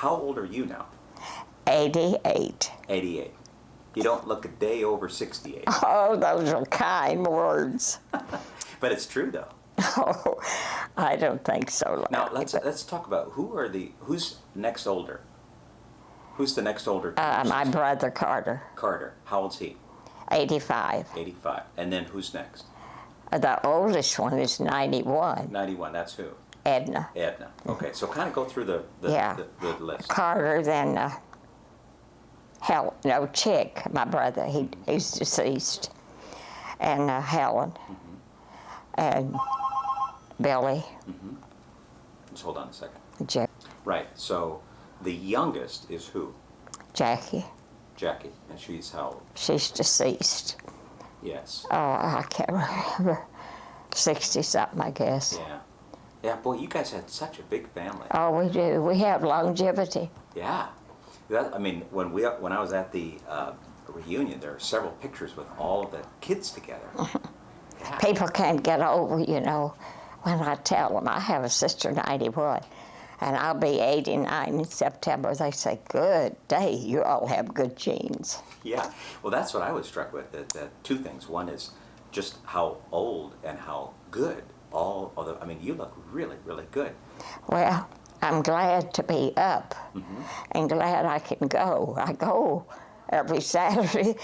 how old are you now? 88. 88. You don't look a day over 68. Oh, those are kind words. But it's true, though. Oh, I don't think so. Now, let's talk about who's next older? Who's the next older? My brother Carter. Carter. How old's he? 85. 85. And then who's next? The oldest one is 91. 91. That's who? Edna. Edna. Okay, so kind of go through the list. Carter, then Chick, my brother, he's deceased, and Helen, and Billy. Just hold on a second. Jack. Right, so the youngest is who? Jackie. Jackie, and she's how old? She's deceased. Yes. Oh, I can't remember. 60-something, I guess. Yeah. Yeah, boy, you guys had such a big family. Oh, we do. We have longevity. Yeah. I mean, when I was at the reunion, there are several pictures with all of the kids together. Yeah. People can't get over, when I tell them I have a sister 91, and I'll be 89 in September. They say, "Good day, you all have good genes." Yeah. Well, that's what I was struck with. That two things. One is just how old and how good you look really, really good. Well, I'm glad to be up and glad I can go. I go every Saturday,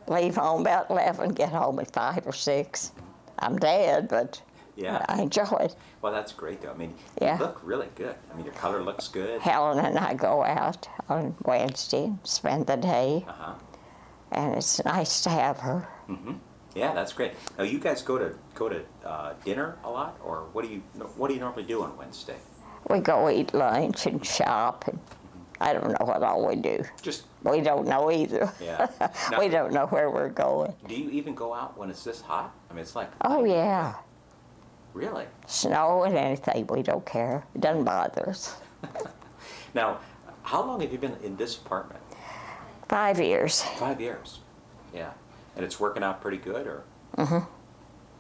leave home about 11, get home at 5 or 6. I'm dead, but yeah. I enjoy it. Well, that's great, though. I mean, you look really good. I mean, your color looks good. Helen and I go out on Wednesday and spend the day, and it's nice to have her. Yeah, that's great. Now, you guys go to dinner a lot, or what do you normally do on Wednesday? We go eat lunch and shop, and I don't know what all we do. We don't know either. Yeah. Now, we don't know where we're going. Do you even go out when it's this hot? I mean, it's like... Oh, yeah. Really? Snow and anything, we don't care. It doesn't bother us. Now, how long have you been in this apartment? 5 years. 5 years. Yeah. And it's working out pretty good, or? Wow.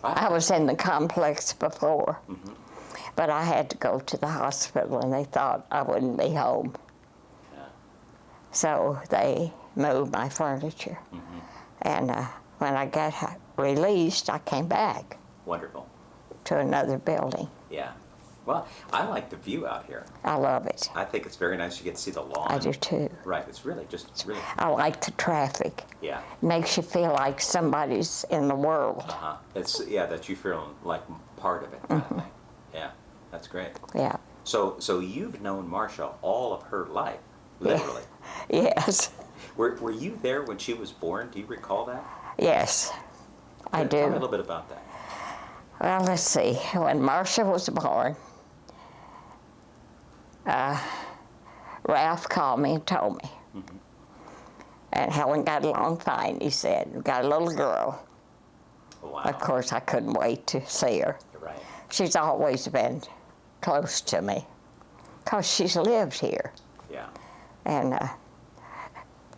I was in the complex before, but I had to go to the hospital, and they thought I wouldn't be home. Yeah. So they moved my furniture. And when I got released, I came back. Wonderful. To another building. Yeah. Well, I like the view out here. I love it. I think it's very nice. You get to see the lawn. I do too. Right. It's really. I like the traffic. Yeah. Makes you feel like somebody's in the world. That you feel like part of it, kind of thing. Yeah. That's great. Yeah. So you've known Marcia all of her life, literally. Yes. Were you there when she was born? Do you recall that? Yes, I do. Tell me a little bit about that. Well, let's see. When Marcia was born, Ralph called me and told me. And Helen got along fine, he said. We got a little girl. Wow. Of course, I couldn't wait to see her. You're right. She's always been close to me because she's lived here. Yeah. And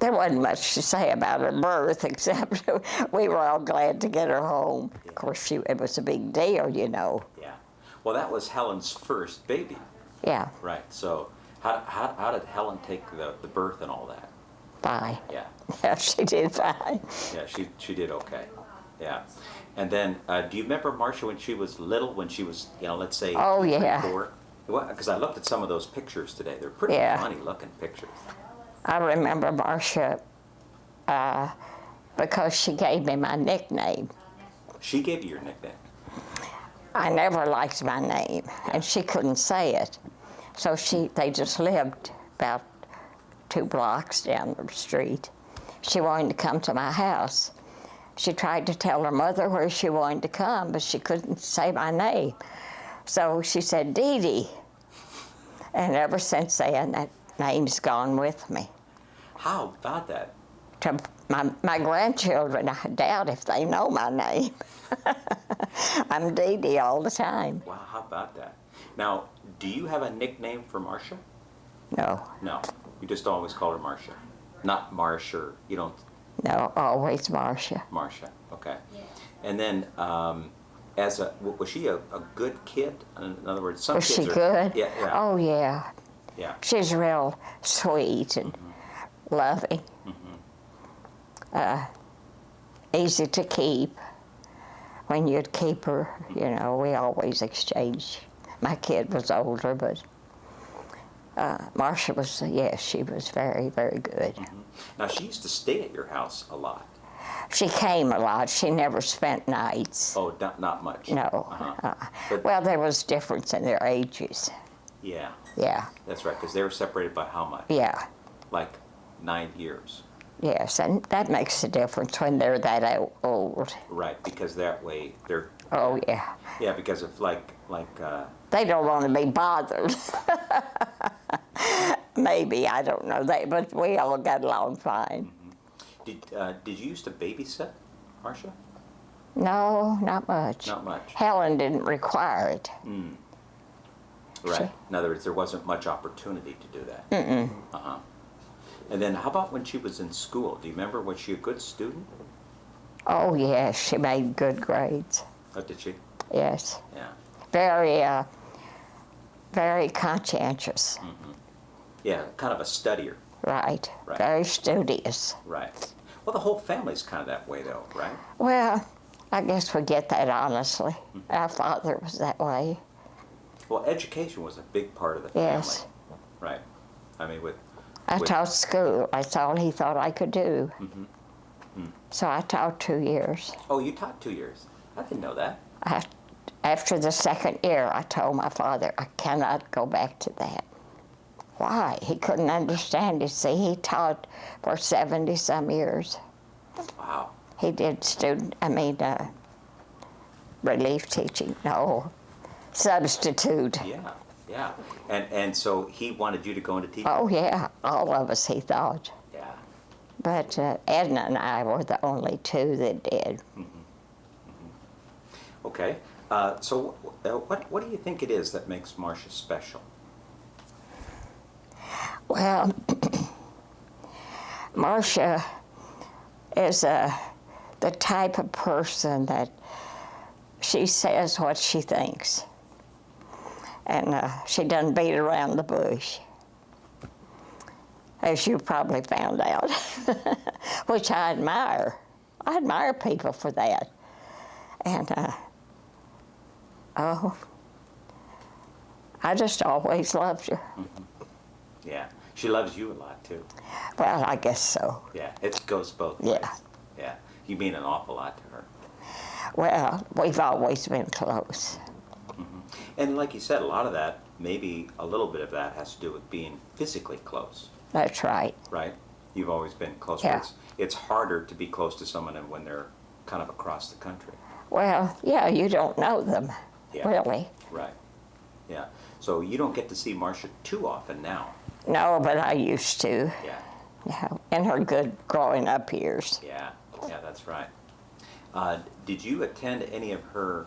there wasn't much to say about her birth, except we were all glad to get her home. Yeah. Of course, it was a big deal, Yeah. Well, that was Helen's first baby. Yeah. Right. So how did Helen take the birth and all that? Fine. Yeah. Yeah, she did fine. Yeah, she did okay. Yeah. And then, do you remember Marcia when she was little, when she was, let's say, 4? Because I looked at some of those pictures today. They're pretty funny looking pictures. I remember Marcia because she gave me my nickname. She gave you your nickname? I never liked my name, and she couldn't say it. So they just lived about 2 blocks down the street. She wanted to come to my house. She tried to tell her mother where she wanted to come, but she couldn't say my name. So she said, Deedee. And ever since then, that name's gone with me. How about that? To my grandchildren, I doubt if they know my name. I'm Deedee all the time. Wow, how about that? Now, do you have a nickname for Marcia? No. No, you just always call her Marcia. Not Marcia, you don't? No, always Marcia. Marcia, okay. And then, was she a good kid? In other words, some was kids she good? Yeah. Oh, yeah. Yeah. She's real sweet and loving. Easy to keep. When you'd keep her, you know, we always exchanged. My kid was older, but Marcia was, yes, she was very, very good. Now, she used to stay at your house a lot. She came a lot. She never spent nights. Oh, not much? No. Well, there was difference in their ages. Yeah. Yeah. That's right, because they were separated by how much? Yeah. Like 9 years. Yes, and that makes a difference when they're that old. Right, because that way they're... Oh, yeah. Yeah, because of They don't want to be bothered. Maybe, I don't know. But we all got along fine. Did you used to babysit, Marcia? No, not much. Not much. Helen didn't require it. Right. In other words, there wasn't much opportunity to do that. And then how about when she was in school? Do you remember, was she a good student? Oh, yes, she made good grades. Oh, did she? Yes. Yeah. Very, very conscientious. Yeah, kind of a studier. Right. Right. Very studious. Right. Well, the whole family's kind of that way, though, right? Well, I guess we get that honestly. Our father was that way. Well, education was a big part of the family. Yes. Right. I mean, I taught school. That's all he thought I could do. So I taught 2 years. Oh, you taught 2 years? I didn't know that. After the second year, I told my father, I cannot go back to that. Why? He couldn't understand it. See, he taught for 70-some years. Wow. He did relief teaching. No, substitute. Yeah, yeah. And so he wanted you to go into teaching? Oh, yeah, all of us, he thought. Yeah. But Edna and I were the only two that did. Okay. So what do you think it is that makes Marcia special? Well, Marcia is the type of person that she says what she thinks. And she doesn't beat around the bush, as you probably found out, which I admire. I admire people for that. And, I just always loved her. Yeah. She loves you a lot, too. Well, I guess so. Yeah, it goes both ways. Yeah. Yeah. You mean an awful lot to her. Well, we've always been close. And like you said, a lot of that, maybe a little bit of that has to do with being physically close. That's right. Right? You've always been close. Yeah. It's harder to be close to someone when they're kind of across the country. Well, yeah, you don't know them, really. Right. Yeah. So you don't get to see Marcia too often now. No, but I used to. Yeah. Yeah, in her good growing up years. Yeah. Yeah, that's right. Did you attend any of her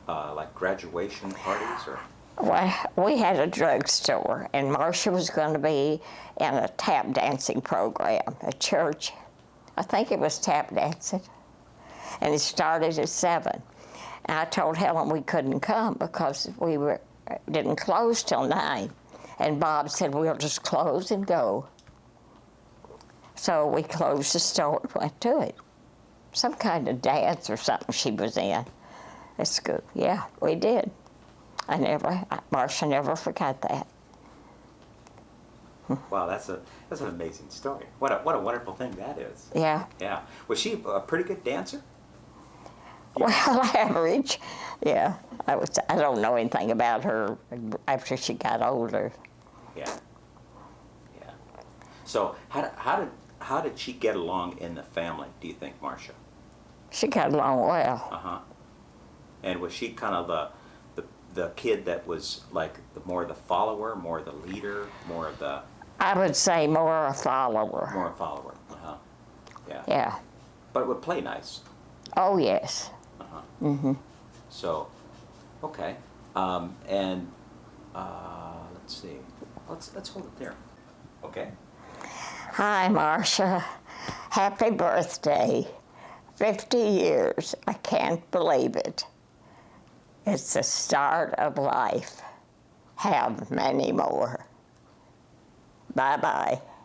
like graduation parties or? Well, we had a drugstore, and Marcia was going to be in a tap dancing program at church. I think it was tap dancing, and it started at 7. And I told Helen we couldn't come because we didn't close till 9. And Bob said, we'll just close and go. So we closed the store and went to it. Some kind of dance or something she was in. It's good. Yeah, we did. Marcia never forgot that. Wow, that's an amazing story. What a wonderful thing that is. Yeah. Yeah. Was she a pretty good dancer? Well, average. Yeah. I don't know anything about her after she got older. Yeah. Yeah. So how did she get along in the family, do you think, Marcia? She got along well. Uh-huh. And was she kind of the kid that was like more the follower, more the leader, more of the... I would say more a follower. More a follower, uh-huh. Yeah. Yeah. But would play nice. Oh, yes. Uh-huh. So, okay. Let's see. Let's hold it there. Okay. Hi, Marcia. Happy birthday. 50 years. I can't believe it. It's the start of life. Have many more. Bye-bye.